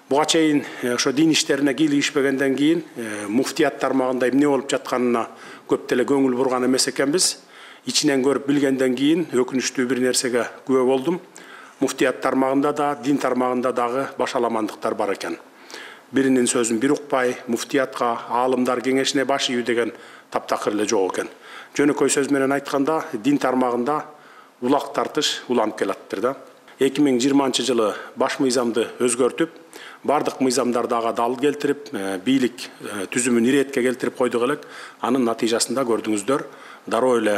Буга чейин ошо дин иштерине кийлигишпегенден кийин муфтият тармагында эмне болуп жатканына көп деле көңүл бурган эмес экенбиз. Ичинен көрүп билгенден кийин өкүнүчтүү бир нерсеге күбө болдум. Муфтият тармагында да, дин тармагында дагы башаламандыктар бар экен. Биринин сөзүн бир укпай, муфтиятка, аалымдар кеңешине баш ийүү деген таптакыр эле жок экен. Жөнөкөй сөз менен айтканда, дин тармагында улак тартыш уланып келатыптыр да. 2020 жылы баш мыйзамды өзгөртүп, бардык мыйзамдарды ага дал келтирип, бийлик түзүмүн иретке келтирип койдук элек. Анын натыйжасында көрдүңүздөр, дароо эле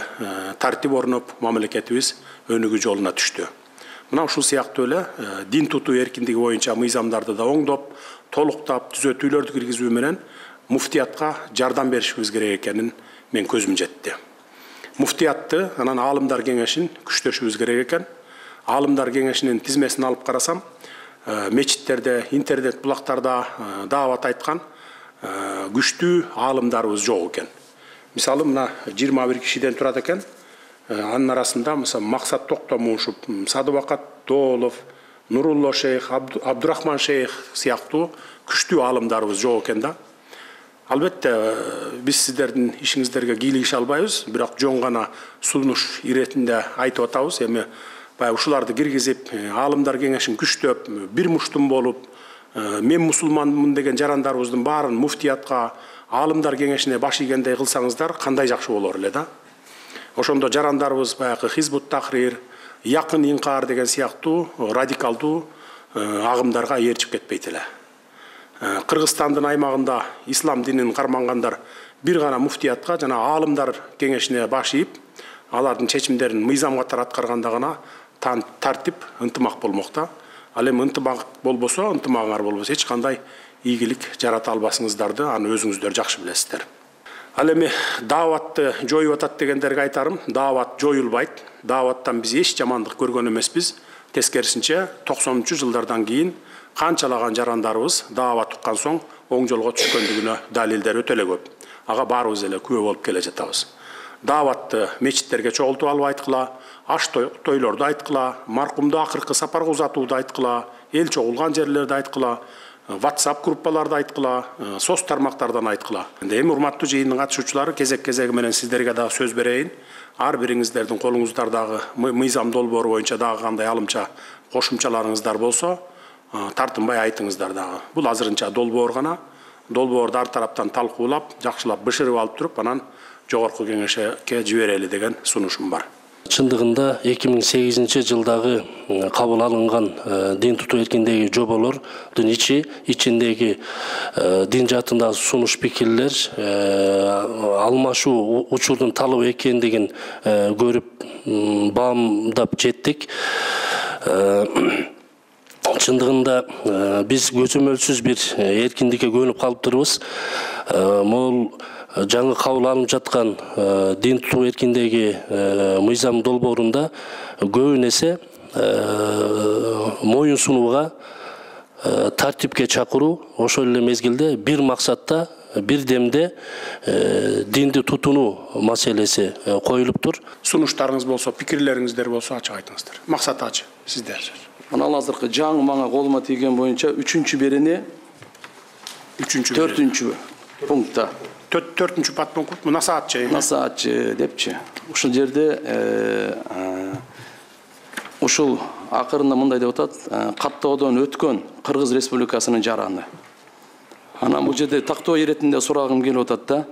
тартип орноп, мамлекетибиз өнүгүү жолуна түштү. Мына ушул сыяктуу эле дин тутуу эркиндиги боюнча мыйзамдарды да оңдоп, толуктап, түзөтүүлөрдү киргизүү менен муфтиятка жардам беришибиз керек экенин мен көзүм жетти. Муфтиятты анан аалымдар кеңешин күчтөшүбүз керек экен. Аалымдар кеңешинин тизмесин алып карасам, мечиттерде, интернет булактарда даават айткан күчтүү аалымдарыбыз жок экен. Мисалы, мына 21 кишиден турат экен. Анын арасында Максат Токтомушев, Садыбакат Доолов, Нурулло шейх, Абдурахман шейх сыяктуу күчтүү аалымдарыбыз жок экен да. Албетте, биз сиздердин ишиңиздерге кийлигише албайбыз, бирок жон гана сунуш иретинде айтып атабыз. Эми ушуларды киргизип, аалымдар кеңешин күчтөп, бир муштум болуп, мен мусулманмын деген жарандарыбыздын баарын муфтиятка, аалымдар кеңешине баш ийгендей кылсаңыздар, кандай жакшы болор эле да. Ошондо жарандарыбыз баягы Хизбут Тахрир, Якын Инкар деген сыяктуу радикалдуу агымдарга ээрчип кетпейт эле. Кыргызстандын аймагында ислам динин кармангандар бир гана муфтиятка жана аалымдар кеңешине баш ийип, алардын чечимдерин мыйзам катары аткарганда гана тартип, ынтымак болмокта. Ал эми ынтымак болбосо, ынтымагыңар болбосо эч кандай ийгилик жарата албасыңыздарды аны өзүңүздөр жакшы билесиздер. Ал эми дааватты жоюп атат дегендерге айтарым, даават жоюлбайт. Дааваттан биз эч жамандык көргөн эмеспиз. Тескерисинче 90-жылдардан кийин канчалаган жарандарыбыз даават уккан соң оң жолго түшкөндүгүнө далилдер өтө эле көп. Ага баарыбыз эле күбө болуп келе жатабыз. Дааватты мечиттерге чогултуп алып айткыла, аш тойлорду айткыла, маркумду акыркы сапарга узатууду айткыла, эл чогулган жерлерди айткыла, WhatsApp группаларды айткыла, соц тармактардан айткыла. Эми урматтуу жыйындын катышуучулары кезек-кезеги менен сиздерге дагы сөз берейин. Ар бириңиздердин колуңуздардагы мыйзам долбоору боюнча дагы кандай алымча кошумчаларыңыздар болсо, тартынбай айтыңыздар дагы. Бул азырынча долбоор гана. Долбоорду ар тараптан талкуулап, жакшылап бышырып алып туруп, анан жогорку кеңешке жиберели деген сунушум бар. Чындыгында 2008 жылдагы кабыл алынган дин тутуу эркиндиги жоболордун ичиндеги дин жаатындагы сунуш пикирлер алмашуу учурдун талабы экендигин көрүп баамдап жеттик. Чындыгында биз көзөмөлсүз бир эркиндикке көнүп калыптырбыз. Могул жаңы кабыл алынып жаткан дин тутуу эркиндиги мыйзам долбоорунда көбүн эсе моюн сунууга, тартипке чакыруу, ошол эле мезгилде бир максатта, бир демде динди тутунуу маселеси коюлуптур. Сунуштарыңыз болсо, пикирлериңиздер болсо ачык айтыңыздар. Максат ачы, сиздер. Мына азыркы жаңы мага колума тийген боюнча 3-чү берене 4-чү пунктта. 4-чү подпункт насаатчы. Насаатчы депчи. Ушул жерде ушул акырында мындай деп атат, каттоодон өткөн Кыргыз Республикасынын жараны. Анан бул жерде тактоо иретинде сурагым келип атат да.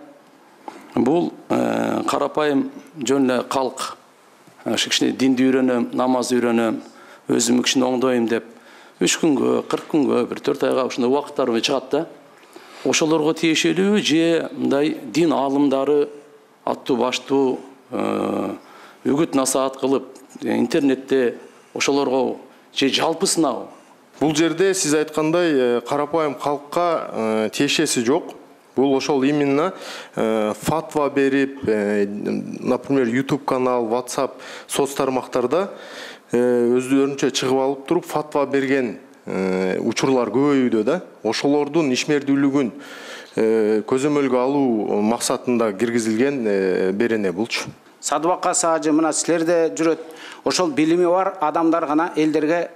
Бул карапайым жөн эле калк, кичине динди үйрөнөм, намаз үйрөнөм, өзүм кичине оңдойм деп 3 күнгө, 40 күнгө, бир 4 айга ушундай убакыттар чыгат да. Ошолорго тиешелүү же мындай дин аалымдары аттуу баштуу үгүт насаат кылып интернетте ошолорго же жалпысына? Бул жерде сиз айткандай карапайым калкка тиешеси жок. Бул ошол именно фатва берип, например, YouTube канал, WhatsApp, соц тармактарда өздөрүнчө чыгып алып туруп фатва берген учурлар көбөйүүдө да. Ошолордун ишмердүүлүгүн көзөмөлгө алуу максатында киргизилген берене булчу. Садыбакасы ажы мына силерде жүрөт. Ошол билими бар адамдар гана элдерге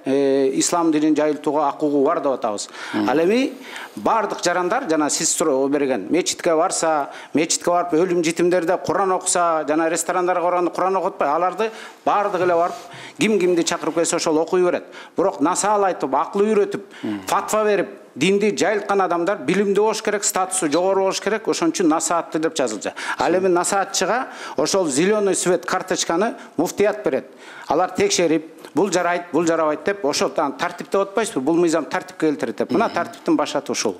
ислам динин жайылтууга акугу бар деп атабыз. Ал эми бардык жарандар жана сиз суроо берген мечитке барса, мечитке барып өлүм житимдерде Куран окуса, жана ресторандарга барганда Куран окутпай, аларды бардык эле барып кимди чакырып келсе ошол окуй берет. Бирок насаал айтып, акыл үйрөтүп, фатва берип, динди жайылткан адамдар билимдүү болуш керек, статусу жогору болуш керек, ошон үчүн насаатты деп жазылчу. Ал эми насаатчыга ошол зеленый свет карточканы муфтият берет. Алар текшерип, бул жарайт, бул жарабайт деп, ошол тартипте отпайсызбы? Бул мыйзам тартипке келтирет деп. Мына тартиптин башаты ушул.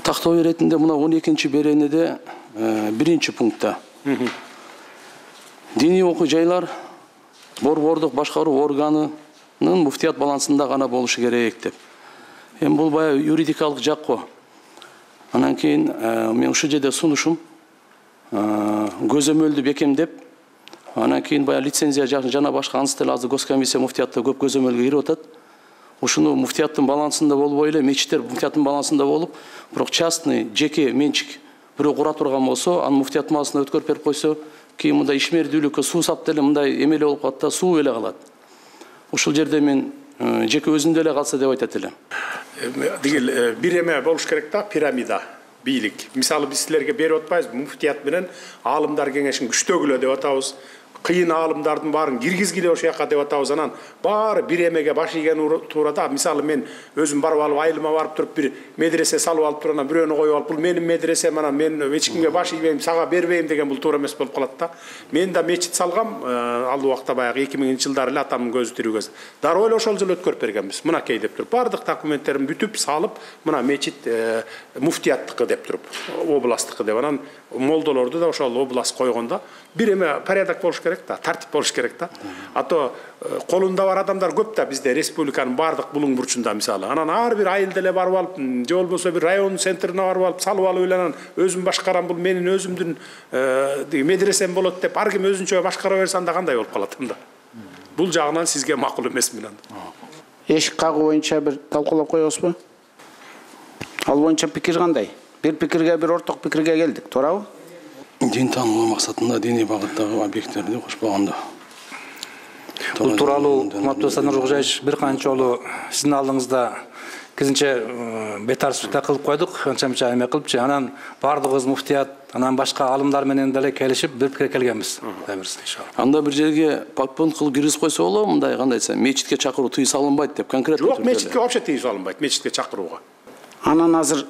Тактоо иретинде мына 12-беренеде 1-пунктта. Диний окуу жайлар борбордук башкаруу органынын муфтият балансында гана болушу керек деп. Эми бул баягы юридикалык жак го. Анан кийин мен ушул жерде сунушум көзөмөлдү бекемдеп, анан кийин баягы лицензия жана башка ансы деле азыр госкомиссия муфтиятта көп көзөмөлгө кирип атат. Ушуну муфтияттын балансында болбой эле, мечиттер муфтияттын балансында болуп, бирок частный, жеке менчик бирөө кура турган болсо, анын муфтият маалысына өткөрүп берип койсо, кийин мындай ишмердүүлүккө суу сап деле мындай эмеле болуп калат да, суу эле калат. Ушул жерде мен жеке өзүндө эле калса деп айтат элем. Дегил бир эме болуш керек да, пирамида, бийлик. Мисалы биз силерге берип атпайбызбы, муфтият менен аалымдар кеңешин күчтөгүлө деп атабыз. Кыйын аалымдардын баарын киргизгиле ошол жака деп атабыз. Анан баары бир эмеге баш ийген туурада. Мисалы мен өзүм барып алып, айылыма барып туруп бир медресе салып алып туруп, анан бирөөнү коюп алып, бул менин медресем, анан мен эч кимге баш ийбейм, сага бербейм деген бул туура эмес болуп калат да. Мен да мечит салгам, ал убакта баягы 2000-жылдары эле атамдын көзү тирүүгө. Дароо эле ошол жылы өткөрүп бергенбиз. Мынакей деп туруп, бардык документтерин бүтүп салып, мына мечит муфтияттыкы деп туруп, областтыкы деп. Анан молдолорду да ошол област койгондо бир эме порядок болуш керек да, тартип болуш керек да. А то колунда бар адамдар көп да бизде, республиканын бардык булуң бурчунда мисалы. Анан ар бир айылда эле барып алып, же болбосо бир район центрине барып алып, салып алып эле анан өзүм башкарам, бул менин өзүмдүн медресем болот деп ар ким өзүнчө башкара берсе анда кандай болуп калат анда. Бул жагынан сизге макул эмес мен анда. Эшик кагуу боюнча бир талкуулап коебузбу? Ал боюнча пикир кандай? Бир пикирге, бир орток пикирге келдик, туурабы? Дин таануу максатында диний багыттагы объекттерди кошпогондо. Бул тууралуу урматтуу Санар Кожаевич бир канча жолу сиздин алдыңызда кызынча бетарчылыкта кылып койдук, канча эме кылыпчы. Анан бардыгыбыз муфтият, анан башка алымдар менен деле келишип бир пикирге келгенбиз. Иншалла. Анда бир жерге подпункт кылып киргизип койсо болобу, мындай кандай десем, мечитке чакыруу тыюу салынбайт деп конкретно. Жок, мечитке вообще тыюу салынбайт, мечитке чакырууга. Анан азыр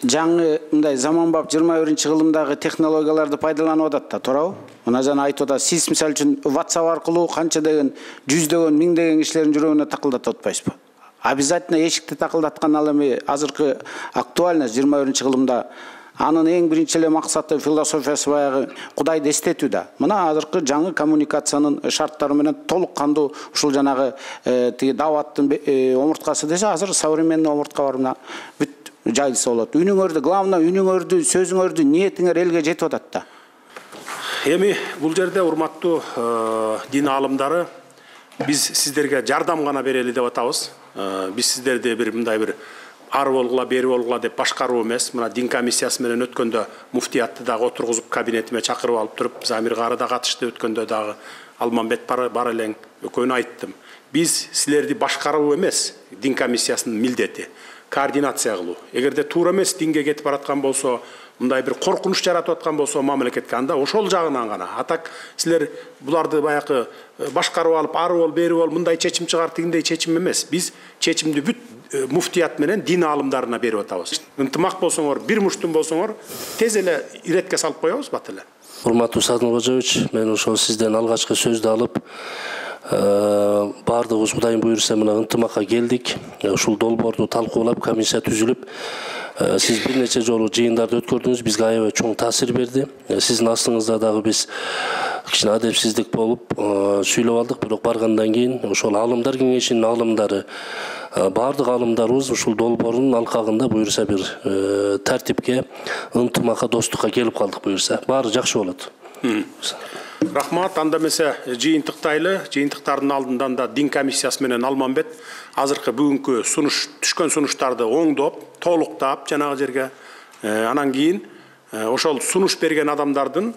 жаңы мындай заманбап 21-кылымдагы технологияларды пайдаланып атат да, туурабы? Мына жана айтып атат, сиз мисалы үчүн WhatsApp аркылуу канча деген, жүздөгөн, миңдеген кишилердин жүрөгүнө такылдатып атпайсызбы? Обязательно эшикти такылдаткан ал эми азыркы актуально 21-кылымда анын эң биринчи эле максаты, философиясы баягы Кудайды эстетүү да. Мына азыркы жаңы коммуникациянын шарттары менен толук кандуу ушул жанагы тиги даваттын омурткасы десе, азыр современный омуртка бар мына бүт жайылса болот. Үнүңөрдү, главное үнүңөрдү, сөзүңөрдү, ниетиңер элге жетип атат да. Эми бул жерде урматтуу дин аалымдары, биз сиздерге жардам гана берели деп атабыз. Биз сиздерди бир мындай бир ар болгула, бери болгула деп башкаруу эмес. Мына дин комиссиясы менен өткөндө муфтиятты дагы отургузуп кабинетиме чакырып алып туруп, Замир Кары да катышты өткөндө дагы, Алмамбет бар элең, экөөнү айттым. Биз силерди башкаруу эмес, дин комиссиясынын милдети, координация кылуу. Эгерде туура эмес динге кетип бараткан болсо, мындай бир коркунуч жаратып аткан болсо мамлекетке, анда ошол жагынан гана. Атак силер буларды баягы башкарып алып, ары бол, бери бол, мындай чечим чыгар, тигиндей чечим эмес. Биз чечимди бүт муфтият менен дин аалымдарына берип атабыз. Ынтымак болсоңор, бир муштун болсоңор, тез эле иретке салып коебуз бат эле. Урматтуу Санар Кожаевич, мен ошол сизден алгачкы сөздү алып, бардыгыбыз Кудайым буйрса мына ынтымакка келдик. Ушул долбоорду талкуулап, комиссия түзүлүп, сиз бир нече жолу жыйындарды өткөрдүңүз, бизге аябай чоң таасир берди. Сиздин астыңызда дагы биз кичине адепсиздик болуп сүйлөп алдык, бирок баргандан кийин ошол аалымдар кеңешинин аалымдары, бардык аалымдарыбыз ушул долбоордун алкагында буйрса бир тартипке, ынтымакка, достукка келип калдык буйрса. Баары жакшы болот. Рахмат, анда эмесе жыйынтыктайлы, жыйынтыктардын алдынан да дин комиссиясы менен Алмамбет азыркы бүгүнкү түшкөн сунуштарды оңдоп, толуктап жанагы жерге, анан кийин ошол сунуш берген адамдардын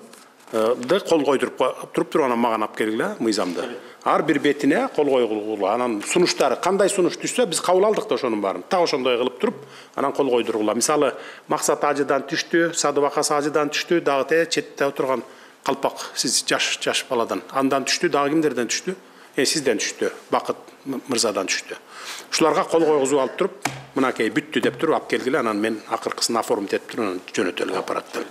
кол койдуруп туруп анан мага алып келгиле мыйзамды. Ар бир бетине кол койгула. Анан сунуштары кандай сунуш түшсө биз кабыл алдык да ошонун баарын. Так ошондой кылып туруп, анан кол койдургула. Мисалы, Максат Ажыдан түштү, Садыбакас Ажыдан түштү, дагы четте отурган Калпак сиз жаш баладан. Андан түштү, дагы кимдерден түштү? Сизден түштү, Бакыт мырзадан түштү. Ушуларга кол койгузуп алып туруп, мынакей бүттү деп туруп алып келгиле, анан мен акыркысын оформить этип туруп жөнөтөлгө апараттым.